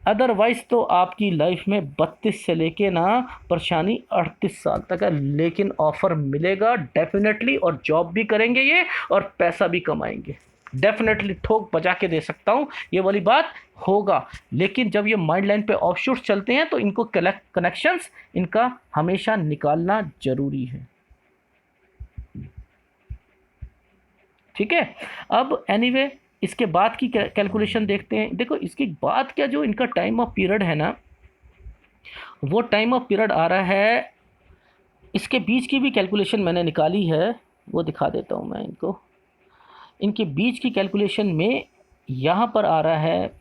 [SPEAKER 1] अदरवाइज़ तो आपकी लाइफ में 32 से लेके ना परेशानी 38 साल तक है, लेकिन ऑफ़र मिलेगा डेफिनेटली, और जॉब भी करेंगे ये और पैसा भी कमाएंगे डेफिनेटली। ठोक बजा के दे सकता हूँ ये वाली बात होगा। लेकिन जब ये माइंड लाइन पे ऑफशूट चलते हैं तो इनको कनेक्शंस इनका हमेशा निकालना जरूरी है। ठीक है, अब एनीवे इसके बाद की कैलकुलेशन देखते हैं। देखो इसके बाद क्या, जो इनका टाइम ऑफ पीरियड है ना, वो टाइम ऑफ पीरियड आ रहा है, इसके बीच की भी कैलकुलेशन मैंने निकाली है, वो दिखा देता हूँ मैं इनको। इनके बीच की कैलकुलेशन में यहाँ पर आ रहा है,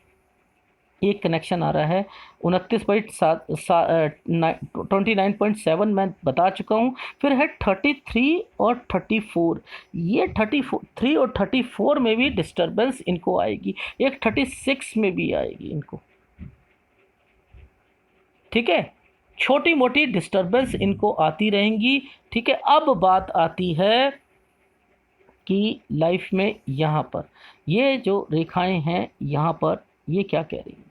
[SPEAKER 1] एक कनेक्शन आ रहा है 29.7 मैं बता चुका हूँ। फिर है 33 और 34। ये 33 और 34 में भी डिस्टर्बेंस इनको आएगी, एक 36 में भी आएगी इनको। ठीक है, छोटी मोटी डिस्टर्बेंस इनको आती रहेंगी। ठीक है, अब बात आती है कि लाइफ में यहाँ पर ये जो रेखाएं हैं यहाँ पर ये क्या कह रही हैं?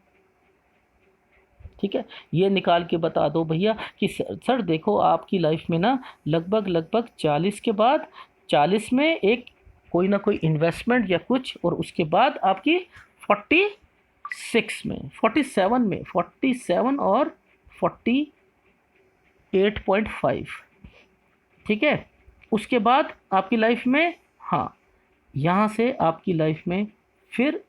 [SPEAKER 1] ठीक है, ये निकाल के बता दो भैया कि सर देखो आपकी लाइफ में ना लगभग 40 के बाद, 40 में एक कोई ना कोई इन्वेस्टमेंट या कुछ, और उसके बाद आपकी 46 में, 47 में, 47 और 48.5। ठीक है, उसके बाद आपकी लाइफ में, हाँ यहाँ से आपकी लाइफ में फिर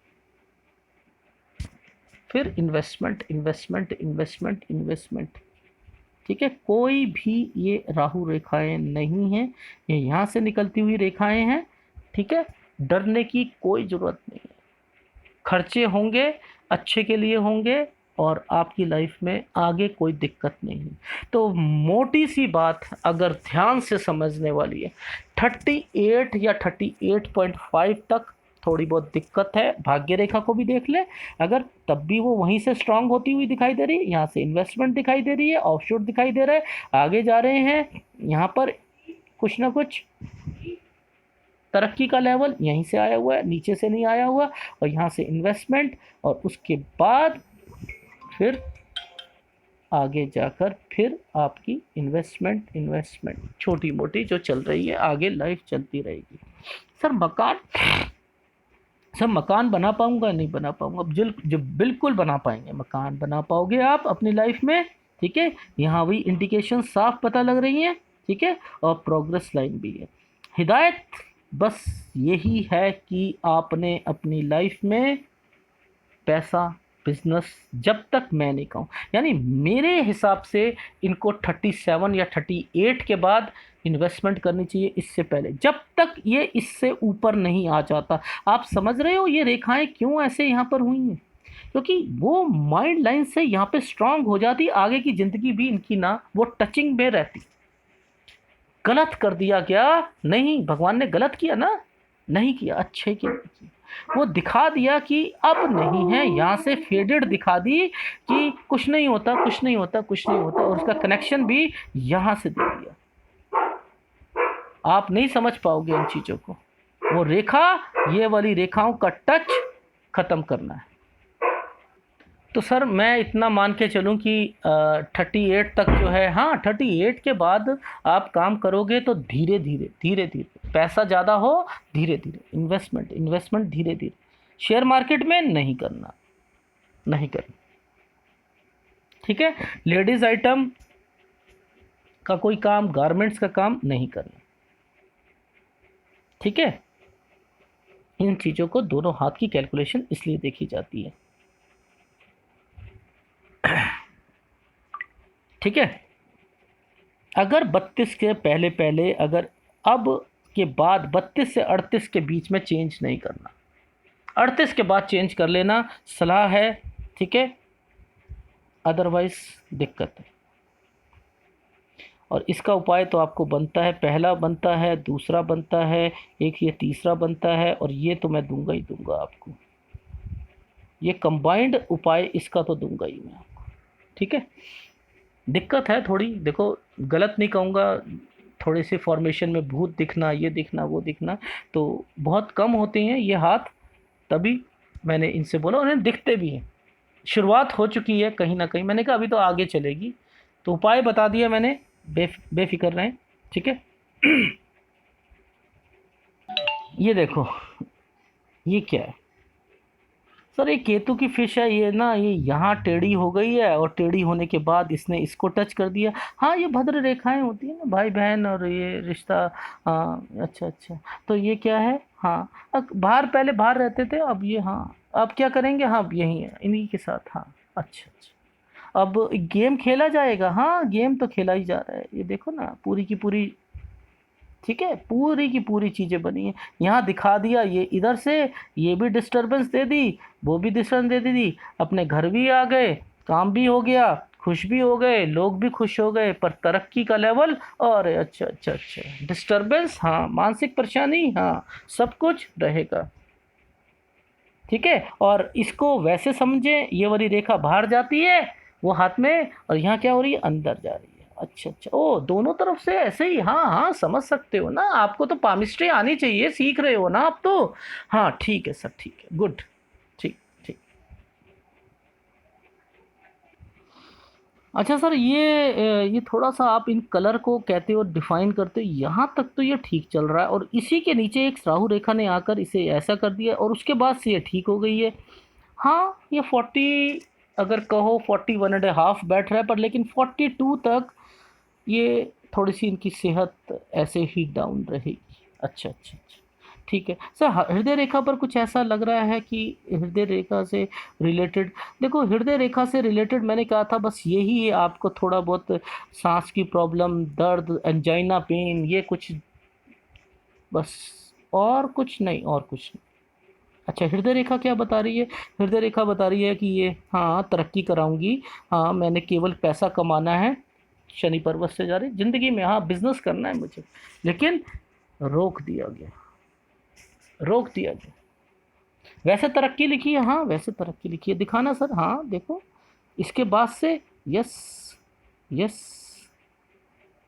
[SPEAKER 1] इन्वेस्टमेंट इन्वेस्टमेंट इन्वेस्टमेंट इन्वेस्टमेंट। ठीक है, कोई भी ये राहु रेखाएं नहीं हैं, ये यहाँ से निकलती हुई रेखाएं हैं। ठीक है, डरने की कोई ज़रूरत नहीं है, खर्चे होंगे अच्छे के लिए होंगे और आपकी लाइफ में आगे कोई दिक्कत नहीं। तो मोटी सी बात अगर ध्यान से समझने वाली है, 38 या 38.5 तक थोड़ी बहुत दिक्कत है, भाग्य रेखा को भी देख ले, अगर तब भी वो वहीं से स्ट्रांग होती हुई दिखाई दे रही है, यहाँ से इन्वेस्टमेंट दिखाई दे रही है, ऑफशोर दिखाई दे रहा है, आगे जा रहे हैं, यहाँ पर कुछ ना कुछ तरक्की का लेवल यहीं से आया हुआ है, नीचे से नहीं आया हुआ, और यहाँ से इन्वेस्टमेंट, और उसके बाद फिर आगे जाकर फिर आपकी इन्वेस्टमेंट छोटी मोटी जो चल रही है, आगे लाइफ चलती रहेगी। सर मकान बना पाऊंगा नहीं बना पाऊंगा, जो बिल्कुल बना पाएंगे, मकान बना पाओगे आप अपनी लाइफ में, ठीक है। यहाँ वही इंडिकेशन साफ पता लग रही है, ठीक है, और प्रोग्रेस लाइन भी है। हिदायत बस यही है कि आपने अपनी लाइफ में पैसा, बिजनेस, जब तक मैं नहीं कहूँ, यानी मेरे हिसाब से इनको 37 या 38 के बाद इन्वेस्टमेंट करनी चाहिए, इससे पहले जब तक ये इससे ऊपर नहीं आ जाता। आप समझ रहे हो ये रेखाएं क्यों ऐसे यहाँ पर हुई हैं? क्योंकि वो माइंड लाइन से यहाँ पे स्ट्रांग हो जाती, आगे की ज़िंदगी भी इनकी ना वो टचिंग में रहती। गलत कर दिया क्या? नहीं, भगवान ने गलत किया ना? नहीं किया, अच्छे के वो दिखा दिया कि अब नहीं है, यहाँ से फेडेड दिखा दी कि कुछ नहीं होता, कुछ नहीं होता, कुछ नहीं होता, और उसका कनेक्शन भी यहाँ से दे दिया। आप नहीं समझ पाओगे इन चीज़ों को। वो रेखा, ये वाली रेखाओं का टच ख़त्म करना है। तो सर मैं इतना मान के चलूँ कि 38 तक जो है, हाँ 38 के बाद आप काम करोगे तो धीरे धीरे पैसा ज़्यादा हो, धीरे धीरे इन्वेस्टमेंट धीरे धीरे, शेयर मार्केट में नहीं करना, ठीक है। लेडीज़ आइटम का कोई काम, गारमेंट्स का काम नहीं करना, ठीक है। इन चीज़ों को दोनों हाथ की कैलकुलेशन इसलिए देखी जाती है, ठीक है। अगर 32 के पहले अगर अब के बाद 32 से 38 के बीच में चेंज नहीं करना, 38 के बाद चेंज कर लेना सलाह है, ठीक है, अदरवाइज दिक्कत है। और इसका उपाय तो आपको बनता है, पहला बनता है, दूसरा बनता है, एक ये तीसरा बनता है, और ये तो मैं दूंगा ही दूंगा आपको, ये कंबाइंड उपाय इसका तो दूंगा ही मैं आपको, ठीक है। दिक्कत है थोड़ी, देखो गलत नहीं कहूँगा, थोड़ी सी फॉर्मेशन में भूत दिखना, ये दिखना, वो दिखना, तो बहुत कम होते हैं ये हाथ, तभी मैंने इनसे बोला, उन्हें दिखते भी हैं, शुरुआत हो चुकी है कहीं ना कहीं, मैंने कहा अभी तो आगे चलेगी, तो उपाय बता दिया मैंने, बेफिक्र रहें, ठीक है। ये देखो, ये क्या है सर? ये केतु की फिश है, ये ना ये यहाँ टेढ़ी हो गई है, और टेढ़ी होने के बाद इसने इसको टच कर दिया। हाँ, ये भद्र रेखाएं होती हैं ना, भाई बहन और ये रिश्ता। हाँ, अच्छा, तो ये क्या है? हाँ, बाहर, पहले बाहर रहते थे, अब ये, हाँ अब क्या करेंगे? हाँ, अब यही है इन्हीं के साथ। हाँ, अच्छा, अब गेम खेला जाएगा। हाँ, गेम तो खेला ही जा रहा है, ये देखो ना, पूरी की पूरी, ठीक है, पूरी की पूरी चीज़ें बनी हैं, यहाँ दिखा दिया, ये इधर से ये भी डिस्टरबेंस दे दी, वो भी डिस्टर्बेंस दे दी, अपने घर भी आ गए, काम भी हो गया, खुश भी हो गए, लोग भी खुश हो गए, पर तरक्की का लेवल, और अच्छा, डिस्टरबेंस, हाँ, मानसिक परेशानी, हाँ, सब कुछ रहेगा, ठीक है। और इसको वैसे समझें, ये वाली रेखा बाहर जाती है वो हाथ में, और यहाँ क्या हो रही है? अंदर जा रही है। अच्छा, ओ, दोनों तरफ से ऐसे ही, हाँ, समझ सकते हो ना, आपको तो पामिस्ट्री आनी चाहिए, सीख रहे हो ना आप तो। हाँ, ठीक है सर, ठीक है, गुड, ठीक ठीक। अच्छा सर, ये थोड़ा सा आप इन कलर को कहते हो, डिफाइन करते हो, यहाँ तक तो ये ठीक चल रहा है, और इसी के नीचे एक राहु रेखा ने आकर इसे ऐसा कर दिया, और उसके बाद से ये ठीक हो गई है। हाँ, ये 40, अगर कहो 41.5 बैठ रहा है, पर लेकिन 42 तक ये थोड़ी सी इनकी सेहत ऐसे ही डाउन रहेगी। अच्छा, ठीक है सर। हृदय रेखा पर कुछ ऐसा लग रहा है कि हृदय रेखा से रिलेटेड, देखो हृदय रेखा से रिलेटेड मैंने कहा था, बस यही है, आपको थोड़ा बहुत सांस की प्रॉब्लम, दर्द, एंजाइना पेन, ये कुछ, बस, और कुछ नहीं, और कुछ नहीं। अच्छा, हृदय रेखा क्या बता रही है? हृदय रेखा बता रही है कि ये, हाँ, तरक्की कराऊंगी, हाँ, मैंने केवल पैसा कमाना है, शनि पर्वत से जा रही जिंदगी में, हाँ, बिजनेस करना है मुझे, लेकिन रोक दिया गया। वैसे तरक्की लिखी है, हाँ वैसे तरक्की लिखी है, दिखाना सर, हाँ देखो इसके बाद से। यस, यस,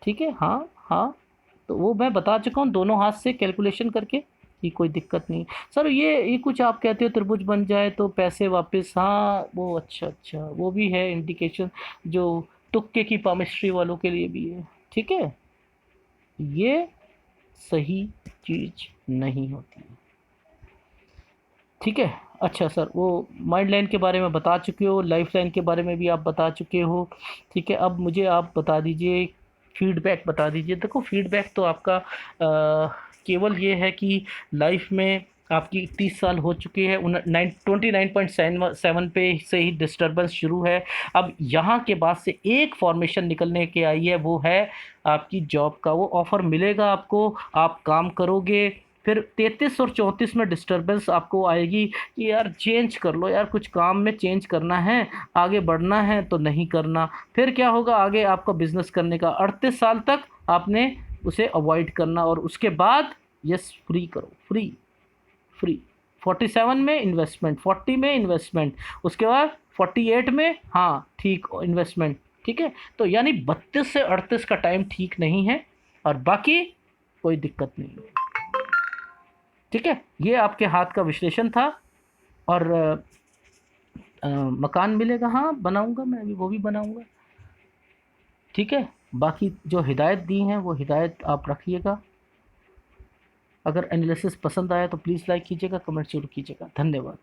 [SPEAKER 1] ठीक है, हाँ हाँ, तो वो मैं बता चुका हूँ दोनों हाथ से कैलकुलेशन करके कि कोई दिक्कत नहीं। सर ये कुछ आप कहते हो त्रिभुज बन जाए तो पैसे वापस, हाँ वो अच्छा अच्छा वो भी है इंडिकेशन, जो तुक्के की पामिस्ट्री वालों के लिए भी है, ठीक है, ये सही चीज नहीं होती, ठीक है। अच्छा सर, वो माइंड लाइन के बारे में बता चुके हो, लाइफ लाइन के बारे में भी आप बता चुके हो, ठीक है। अब मुझे आप बता दीजिए, फीडबैक बता दीजिए। देखो फीडबैक तो आपका केवल ये है कि लाइफ में आपकी 30 साल हो चुकी है, 29.7 पे से ही डिस्टरबेंस शुरू है। अब यहाँ के बाद से एक फॉर्मेशन निकलने के आई है, वो है आपकी जॉब का, वो ऑफ़र मिलेगा आपको, आप काम करोगे, फिर 33 और 34 में डिस्टरबेंस आपको आएगी कि यार चेंज कर लो यार, कुछ काम में चेंज करना है, आगे बढ़ना है तो नहीं करना। फिर क्या होगा आगे आपका बिजनेस करने का, 38 साल तक आपने उसे अवॉइड करना, और उसके बाद यस फ्री करो, फ्री, फ्री। 47 में इन्वेस्टमेंट, 40 में इन्वेस्टमेंट, उसके बाद 48 में हाँ ठीक इन्वेस्टमेंट, ठीक है। तो यानी 32 से 38 का टाइम ठीक नहीं है, और बाकी कोई दिक्कत नहीं है, ठीक है। ये आपके हाथ का विश्लेषण था। और मकान मिलेगा, हाँ बनाऊंगा मैं, अभी वो भी बनाऊंगा, ठीक है। बाकी जो हिदायत दी हैं वो हिदायत आप रखिएगा। अगर एनालिसिस पसंद आया तो प्लीज़ लाइक कीजिएगा, कमेंट जरूर कीजिएगा। धन्यवाद।